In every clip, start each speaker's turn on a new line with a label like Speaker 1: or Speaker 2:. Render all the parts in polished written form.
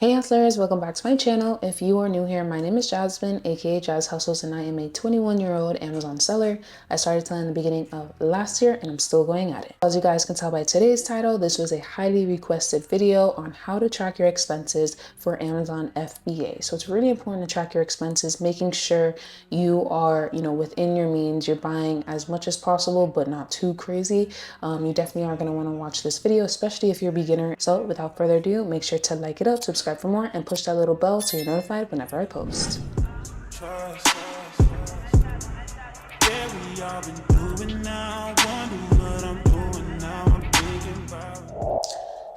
Speaker 1: Hey hustlers, welcome back to my channel. If you are new here, my name is Jasmine, aka Jazz Hustles, and I am a 21-year-old Amazon seller. I started selling in the beginning of last year and I'm still going at it. As you guys can tell by today's title, this was a highly requested video on how to track your expenses for Amazon FBA. So it's really important to track your expenses, making sure you are, within your means, you're buying as much as possible, but not too crazy. You definitely are going to want to watch this video, especially if you're a beginner. So without further ado, make sure to like it up, subscribe for more, and push that little bell so you're notified whenever I post.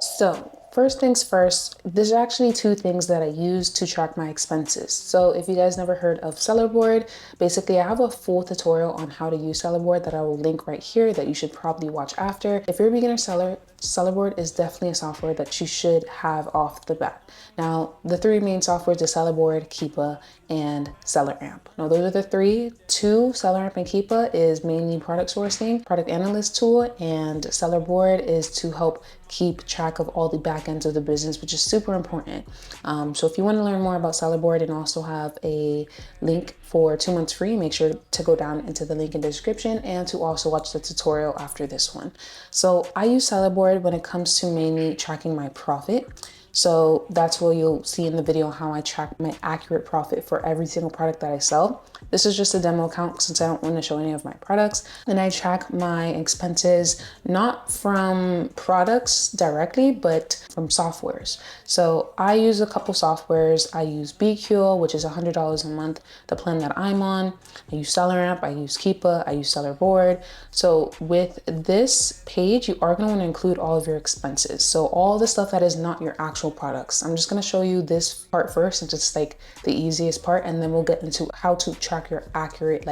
Speaker 1: So first things first, there's actually two things that I use to track my expenses. So if you guys never heard of Sellerboard, basically I have a full tutorial on how to use Sellerboard that I will link right here that you should probably watch after. If you're a beginner seller, Sellerboard is definitely a software that you should have off the bat. Now, the three main softwares are Sellerboard, Keepa, and SellerAmp. Now, those are the three. SellerAmp and Keepa is mainly product sourcing, product analyst tool, and Sellerboard is to help keep track of all the back ends of the business, which is super important. So if you want to learn more about Sellerboard and also have a link for 2 months free, make sure to go down into the link in the description and to also watch the tutorial after this one. So I use Sellerboard when it comes to mainly tracking my profit. So that's what you'll see in the video, how I track my accurate profit for every single product that I sell. This is just a demo account since I don't want to show any of my products. And I track my expenses not from products directly, but from softwares. So I use a couple softwares. I use BQL, which is $100 a month, the plan that I'm on. I use SellerAmp, I use Keepa, I use Sellerboard. So with this page, you are going to want to include all of your expenses. So all the stuff that is not your actual products. I'm just going to show you this part first since it's like the easiest part, and then we'll get into how to track your accurate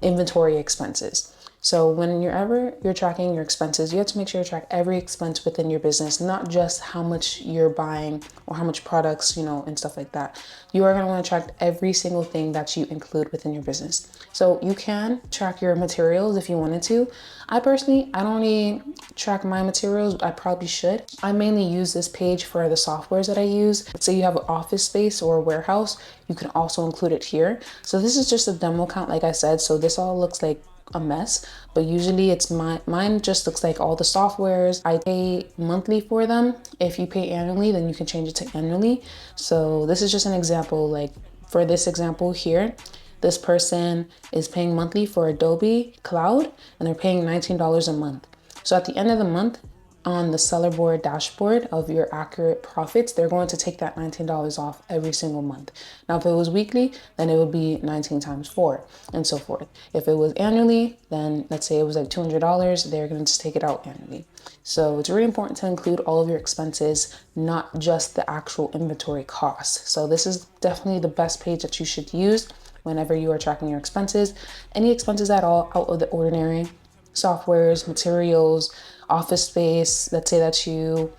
Speaker 1: inventory expenses. So whenever you're tracking your expenses, you have to make sure you track every expense within your business, not just how much you're buying or how much products, and stuff like that. You are going to want to track every single thing that you include within your business. So you can track your materials if you wanted to. I don't really track my materials. I probably should. I mainly use this page for the softwares that I use. Let's say you have an office space or a warehouse, you can also include it here. So this is just a demo account, like I said. So this all looks like a mess, but usually it's mine just looks like all the softwares. I pay monthly for them. If you pay annually, then you can change it to annually. So this is just an example. Like for this example here, this person is paying monthly for Adobe Cloud and they're paying $19 a month. So at the end of the month, on the Sellerboard dashboard of your accurate profits, they're going to take that $19 off every single month. Now, if it was weekly, then it would be 19 times 4 and so forth. If it was annually, then let's say it was like $200, they're going to just take it out annually. So it's really important to include all of your expenses, not just the actual inventory costs. So this is definitely the best page that you should use whenever you are tracking your expenses. Any expenses at all out of the ordinary, softwares, materials, office space. Let's say that you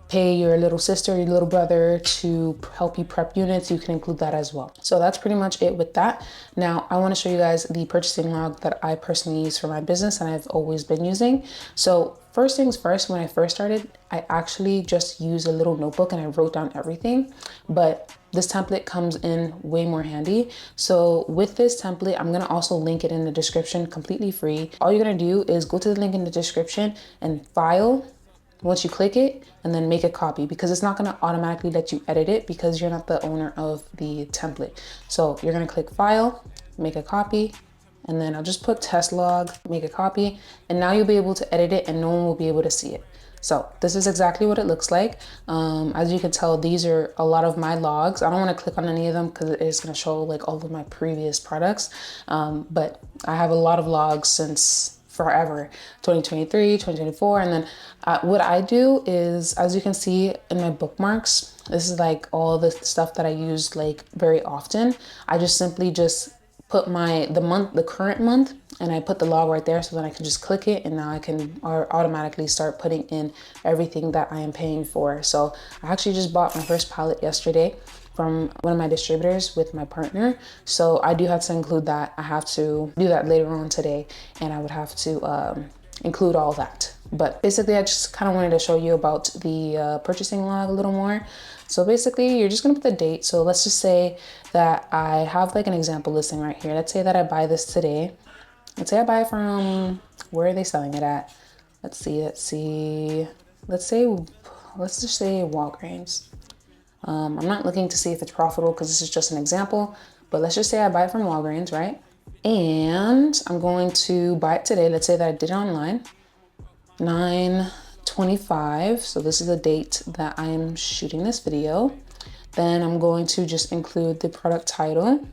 Speaker 1: pay your little sister, your little brother to help you prep units, you can include that as well. So that's pretty much it with that. Now I want to show you guys the purchasing log that I personally use for my business and I've always been using. So first things first, when I first started, I actually just used a little notebook and I wrote down everything, but this template comes in way more handy. So with this template, I'm gonna also link it in the description completely free. All you're gonna do is go to the link in the description and file once you click it, and then make a copy, because it's not gonna automatically let you edit it because you're not the owner of the template. So you're gonna click file, make a copy, and then I'll just put test log, make a copy, and now you'll be able to edit it and no one will be able to see it. So this is exactly what it looks like. As you can tell, these are a lot of my logs. I don't want to click on any of them because it is going to show like all of my previous products. But I have a lot of logs since forever, 2023, 2024. And then what I do is, as you can see in my bookmarks, this is like all the stuff that I use like very often. I just simply put the current month, and I put the log right there so that I can just click it, and now I can automatically start putting in everything that I am paying for. So I actually just bought my first pallet yesterday from one of my distributors with my partner. So I do have to include that. I have to do that later on today, and I would have to include all that. But basically, I just kind of wanted to show you about the purchasing log a little more. So basically, you're just gonna put the date. So let's just say that I have like an example listing right here. Let's say that I buy this today. Let's say I buy it from, where are they selling it at? Let's see. Let's just say Walgreens. I'm not looking to see if it's profitable because this is just an example, but let's just say I buy it from Walgreens, right? And I'm going to buy it today. Let's say that I did it online, 9/25. So this is the date that I am shooting this video. Then I'm going to just include the product title.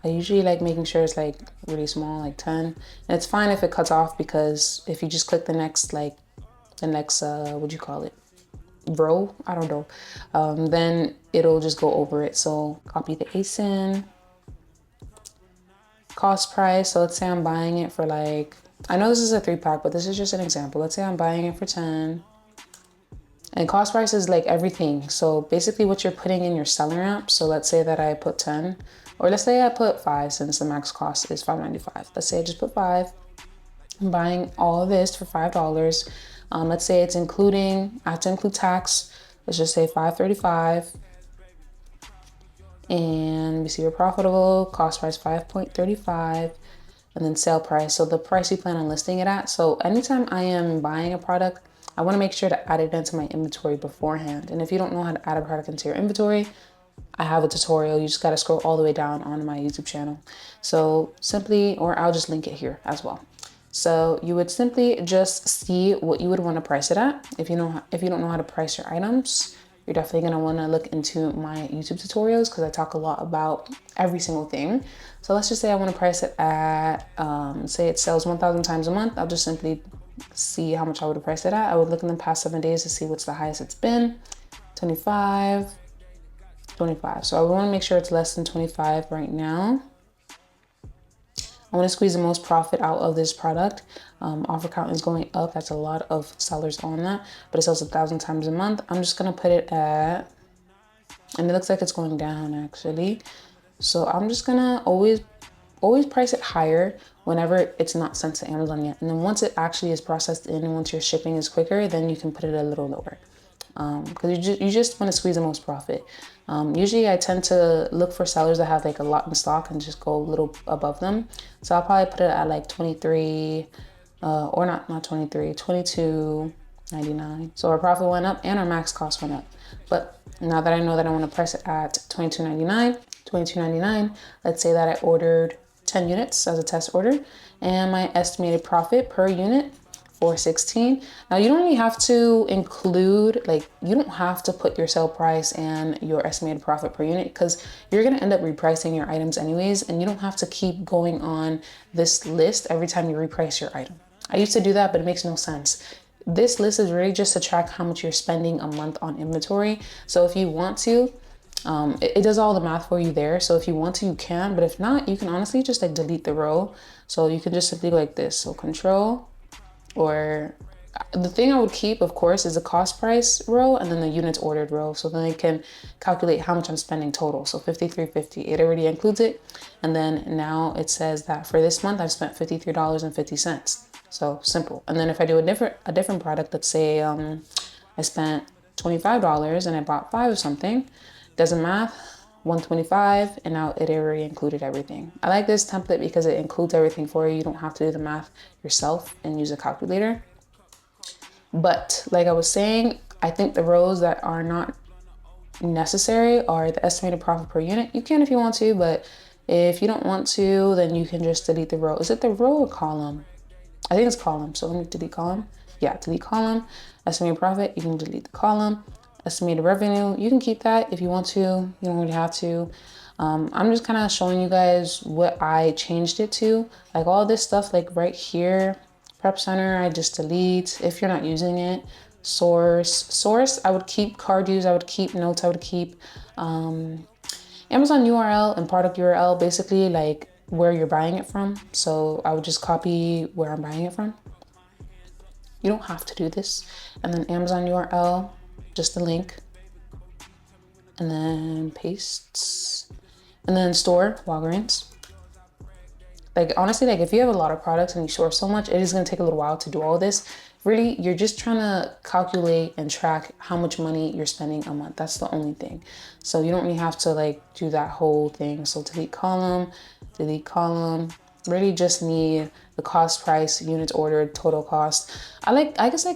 Speaker 1: I usually like making sure it's like really small, like 10. And it's fine if it cuts off, because if you just click the next, what'd you call it? Row, I don't know. Then it'll just go over it. So copy the ASIN, cost price. So let's say I'm buying it for like, I know this is a 3-pack, but this is just an example. Let's say I'm buying it for 10. And cost price is like everything. So basically what you're putting in your seller app. So let's say that I put 10, or let's say I put 5, since the max cost is $5.95. Let's say I just put 5. I'm buying all of this for $5. Let's say it's including, I have to include tax. Let's just say $5.35. And we see we're profitable, cost price 5.35, and then sale price. So the price you plan on listing it at. So anytime I am buying a product, I want to make sure to add it into my inventory beforehand. And if you don't know how to add a product into your inventory, I have a tutorial. You just got to scroll all the way down on my YouTube channel. So simply, or I'll just link it here as well. So you would simply just see what you would want to price it at. If you don't know how to price your items, you're definitely going to want to look into my YouTube tutorials, because I talk a lot about every single thing. So let's just say I want to price it at, say it sells 1,000 times a month. I'll just simply see how much I would price it at. I would look in the past 7 days to see what's the highest it's been. 25. So I want to make sure it's less than 25 right now. I want to squeeze the most profit out of this product. Offer count is going up. That's a lot of sellers on that, but it sells 1,000 times a month. I'm just going to put it at, and it looks like it's going down actually. So I'm just going to always price it higher whenever it's not sent to Amazon yet. And then once it actually is processed in, and once your shipping is quicker, then you can put it a little lower. Because you just want to squeeze the most profit. Usually I tend to look for sellers that have like a lot in stock and just go a little above them. So I'll probably put it at like 23, or not 23, 22.99. So our profit went up and our max cost went up. But now that I know that I want to price it at $22.99, let's say that I ordered 10 units as a test order, and my estimated profit per unit, $4.16. Now you don't really have to include, you don't have to put your sale price and your estimated profit per unit, because you're going to end up repricing your items anyways, and you don't have to keep going on this list every time you reprice your item. I used to do that, but it makes no sense. This list is really just to track how much you're spending a month on inventory. So if you want to, it does all the math for you there. So if you want to, you can, but if not, you can honestly just delete the row. So you can just simply go like this. So control, or the thing I would keep, of course, is the cost price row and then the units ordered row. So then I can calculate how much I'm spending total. So $53.50, it already includes it. And then now it says that for this month, I've spent $53.50. So simple. And then if I do a different product, let's say I spent $25 and I bought 5 of something, doesn't math, 125, and now it already included everything. I like this template because it includes everything for you. You don't have to do the math yourself and use a calculator. But like I was saying, I think the rows that are not necessary are the estimated profit per unit. You can if you want to, but if you don't want to, then you can just delete the row. Is it the row or column? I think it's column. So let me delete column. Yeah, delete column. Estimated profit, you can delete the column. Estimated revenue, you can keep that if you want to. You don't really have to. I'm just kind of showing you guys what I changed it to. Like all this stuff, like right here, prep center, I just delete if you're not using it. Source, I would keep. Card use, I would keep. Notes, I would keep. Amazon URL and product URL, basically like where you're buying it from. So I would just copy where I'm buying it from. You don't have to do this. And then Amazon URL, just the link, and then pastes, and then store, Walgreens. Like honestly, like if you have a lot of products and you source so much, it is going to take a little while to do all this. Really, you're just trying to calculate and track how much money you're spending a month. That's the only thing. So you don't really have to like do that whole thing. So delete column, delete column. Really just need the cost, price, units ordered, total cost. I guess I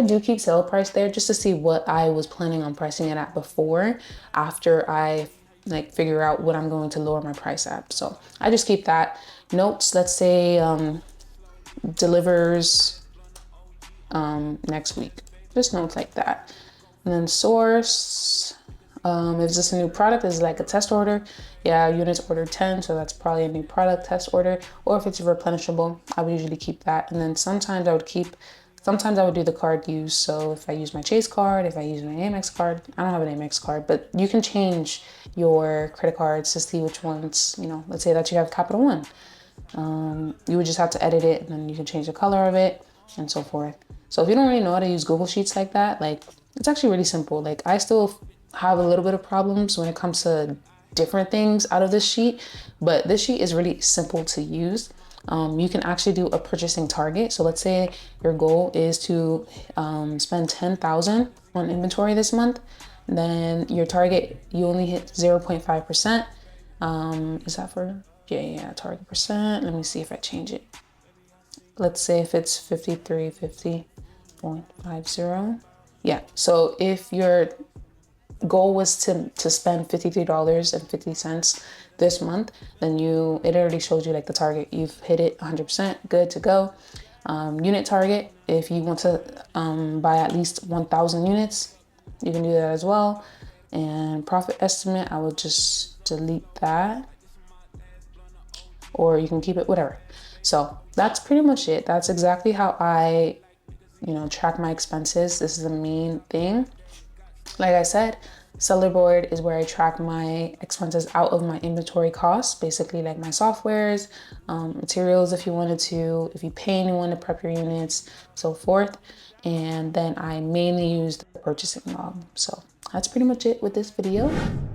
Speaker 1: do keep sale price there just to see what I was planning on pricing it at before, after I like figure out what I'm going to lower my price at. So I just keep that. Notes, let's say delivers next week. Just notes like that. And then source, if this a new product, is like a test order. Yeah, units ordered 10, so that's probably a new product test order. Or if it's replenishable, I would usually keep that. And then sometimes I would do the card use. So if I use my Chase card, if I use my Amex card, I don't have an Amex card, but you can change your credit cards to see which ones, you know, let's say that you have Capital One. You would just have to edit it, and then you can change the color of it and so forth. So if you don't really know how to use Google Sheets like that, like it's actually really simple. Like I still have a little bit of problems when it comes to different things out of this sheet, but this sheet is really simple to use. You can actually do a purchasing target. So let's say your goal is to spend 10,000 on inventory this month. Then your target, you only hit 0.5%. Is that for, yeah, target percent. Let me see if I change it. Let's say if it's 5350.50. Yeah, so if your goal was to spend $53.50 this month, then it already showed you like the target. You've hit it 100%, good to go. Unit target, if you want to buy at least 1,000 units, you can do that as well. And profit estimate, I will just delete that, or you can keep it, whatever. So that's pretty much it. That's exactly how I, track my expenses. This is the main thing. Like I said, Seller Board is where I track my expenses out of my inventory costs, basically like my softwares, materials if you wanted to, if you pay anyone to prep your units, so forth. And then I mainly use the purchasing log. So that's pretty much it with this video.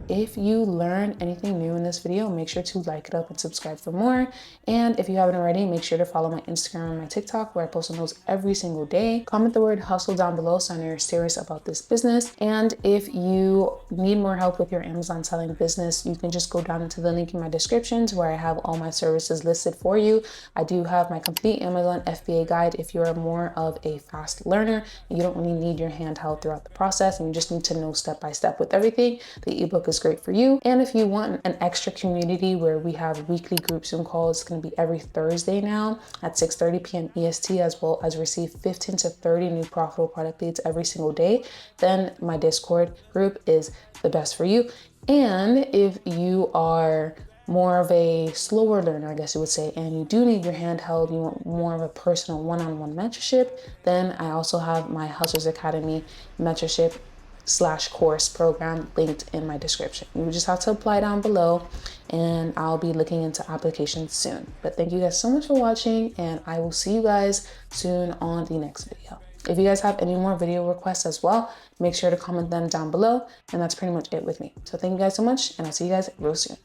Speaker 1: If you learned anything new in this video, make sure to like it up and subscribe for more. And if you haven't already, make sure to follow my Instagram and my TikTok, where I post on those every single day. Comment the word hustle down below so I know you're serious about this business. And if you need more help with your Amazon selling business, you can just go down into the link in my descriptions where I have all my services listed for you. I do have my complete Amazon FBA guide if you're more of a fast learner and you don't really need your hand held throughout the process and you just need to know step by step with everything. The ebook is great for you. And if you want an extra community where we have weekly group Zoom calls, it's going to be every Thursday now at 6:30 p.m. EST, as well as receive 15 to 30 new profitable product leads every single day, then my Discord group is the best for you. And if you are more of a slower learner, I guess you would say, and you do need your hand held, you want more of a personal one-on-one mentorship, then I also have my Hustlers Academy mentorship / course program linked in my description. You just have to apply down below, and I'll be looking into applications soon. But thank you guys so much for watching, and I will see you guys soon on the next video. If you guys have any more video requests as well, make sure to comment them down below. And that's pretty much it with me. So thank you guys so much, and I'll see you guys real soon.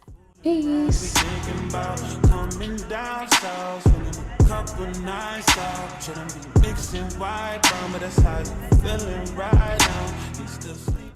Speaker 1: Peace. Couple nights out, shouldn't be mixing white rum, but that's how you feeling right now. You still sleep.